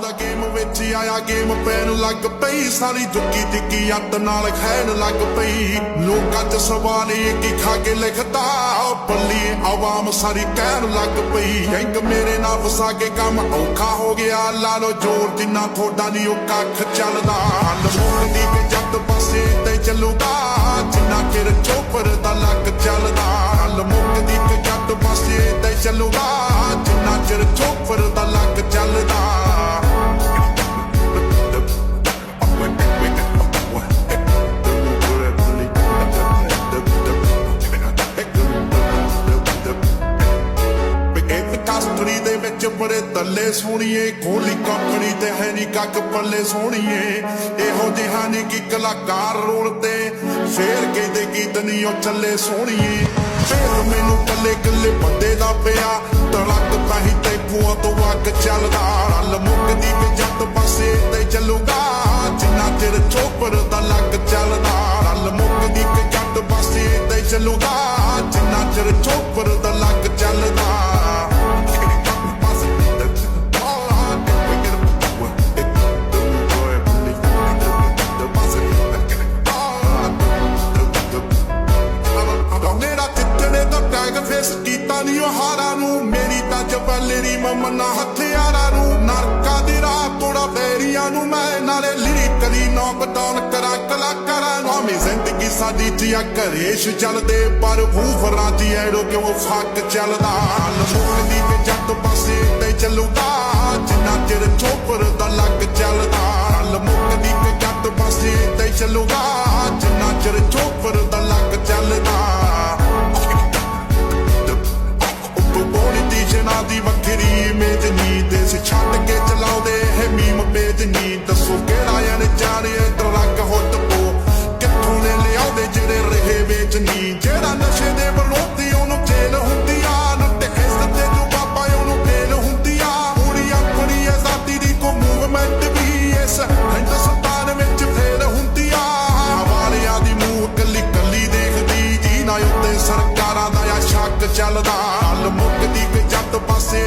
ਦਾ game ਵਿੱਚ ਆਇਆ game ਪੈਣ ਲੱਗ ਪਈ ਸਾਰੀ ਜੁੱਗੀ ਟਿੱਕੀ ਅੱਤ ਨਾਲ ਖੈਣ ਲੱਗ ਪਈ ਲੋਕਾਂ 'ਚ ਸਵਾਲ ਇਹ ਕੀ ਖਾ ਕੇ ਲਿਖਦਾ ਪੱਲੀ ਆਵਾਮ ਸਾਰੀ ਕਹਿਣ ਲੱਗ ਪਈ ਗੈਂਗ ਮੇਰੇ ਨਾਲ ਫਸਾ ਕੇ ਕੰਮ ਔਖਾ ਹੋ ਗਿਆ ਲਾ ਲੋ ਜੋਰ ਜਿੰਨਾ ਥੋੜਾ ਨਹੀਂ ਉਹ ਕੱਖ ਚੱਲਦਾ ਲਮੋੜ ਦੀ ਕਿ ਜੱਟ ਪਾਸੇ ਤੇ ਚੱਲੂਗਾ ਜਿੰਨਾ ਚਿਰ ਚੋਪਰ ਦਾ ਲੱਕ ਚੱਲਦਾ ਲਮੋੜ ਦੀ ਕਿ ਜੱਟ ਪਾਸੇ ਤੇ ਚੱਲੂਗਾ ਜਿੰਨਾ ਚਿਰ ਚੋਪਰ ਦਾ ਲੱਕ ਚੱਲਦਾ ਦੇ ਵਿੱਚ ਬੜੇ ਤੱਲੇ ਸੋਣੀਏ ਖੋਲੀ ਕੰਪਨੀ ਤੇ ਹੈ ਨੀ ਕੱਕ ਪੱਲੇ ਸੋਣੀਏ ਇਹੋ ਜਿਹਾ ਨੀ ਕਿ ਕਲਾਕਾਰ ਰੋਲ ਤੇ ਸ਼ੇਰ ਕਹਿੰਦੇ ਗੀਤ ਨੀ ਉਹ ਚੱਲੇ ਸੋਣੀਏ ਫੇਰ ਮੈਨੂੰ ਕੱਲੇ ਕੱਲੇ ਬੰਦੇ ਦਾ ਪਿਆ ਤੜਕ ਤਾਹੀਂ ਤੇ ਖੂਹਾਂ ਤੋਂ ਅੱਗ ਚੱਲਦਾ ਰਲ ਮੁੱਕਦੀ ਕਿ ਜੱਟ ਪਾਸੇ ਤੇ ਚੱਲੂਗਾ ਜਿੰਨਾ ਚਿਰ ਚੋਪਰ ਦਾ ਲੱਕ ਚੱਲਦਾ ਰਲ ਮੁੱਕਦੀ ਕਿ ਜੱਟ ਪਾਸੇ ਤੇ ਚੱਲੂਗਾ ਜਿੰਨਾ ਚਿਰ ਚੋਪਰ ਦਾ ਲੱਕ ਚੱਲਦਾ ਕੀਤਾ ਨੀ ਉਹ ਹਾਰਾਂ ਨੂੰ ਮੇਰੀ ਤਾਂ ਜਵੈਲਰੀ ਮਮਨਾ ਹਥਿਆਰਾਂ ਨੂੰ ਨਰਕਾਂ ਦੀ ਰਾਹ ਤੋੜਾ ਬੈਰੀਆਂ ਨੂੰ ਮੈਂ ਨਾਲੇ ਲਿਰਿਕਲੀ ਨੌਕਡਾਊਨ ਕਰਾਂ ਕਲਾਕਾਰਾਂ ਨੂੰ ਆਮੀ ਜ਼ਿੰਦਗੀ ਸਾਡੀ ਜਿਆ ਘਰੇਸ਼ ਚੱਲਦੇ ਪਰ ਵੂਫਰਾਂ ਦੀ ਐੜੋ ਕਿਉਂ ਫੱਕ ਚੱਲਦਾ ਲਮੋਕਦੀ ਕਿ ਜੱਟ ਪਾਸੇ ਤੇ ਚੱਲੂਗਾ ਜਿੰਨਾ ਚਿਰ ਚੋਪਰ ਦਾ ਲੱਕ ਚੱਲਦਾ ਲਮੋਕਦੀ ਕਿ ਜੱਟ ਪਾਸੇ ਤੇ ਚੱਲੂਗਾ ਜਿੰਨਾ ਚਿਰ ਚੋਪਰ ਦਾ ਲੱਕ ਚੱਲਦਾ ਜਨਾ ਦੀ ਵੱਖਰੀ ਇਮੇਜ ਨੀ ਦੇਸ ਛੱਡ ਕੇ ਚਲਾਉਂਦੇ ਹੈ ਮੀਮ ਪੇਜ ਨੀ ਦੱਸੋ ਕਿਹੜਾ ਯਾਰ ਜਾਣੇ ਟਰੱਕ ਹੁੱਟ ਪੋ ਕਿੱਥੋਂ ਨੇ ਲਿਆਉਂਦੇ ਜਿਹੜੇ ਰਹੇ ਵੇਚ ਨੀ ਜਿਹੜਾ ਨਸ਼ੇ ਦੇ ਵਿਰੋਧੀ ਉਹਨੂੰ ਜੇਲ ਹੁੰਦੀ ਆ ਨੁੱਟ ਇਸ ਤੇ ਜੋ ਬਾਬਾ ਉਹਨੂੰ ਤੇਲ ਹੁੰਦੀ ਆ ਪੂਰੀ ਆਪਣੀ ਆਜ਼ਾਦੀ ਦੀ ਕੋ ਮੂਵਮੈਂਟ ਵੀ ਇਸ ਹਿੰਦੁਸਤਾਨ ਵਿੱਚ ਫੇਰ ਹੁੰਦੀ ਆ ਹਵਾਲਿਆਂ ਦੀ ਮੂੰਹ ਕੱਲੀ ਕੱਲੀ ਦੇਖਦੀ ਜੀ ਨਾ ਉੱਤੇ ਸਰਕਾਰਾਂ ਦਾ ਆ ਸ਼ੱਕ ਚੱਲਦਾ ਮੁੱਕਦੀ ਕਿ ਜੱਟ ਪਾਸੇ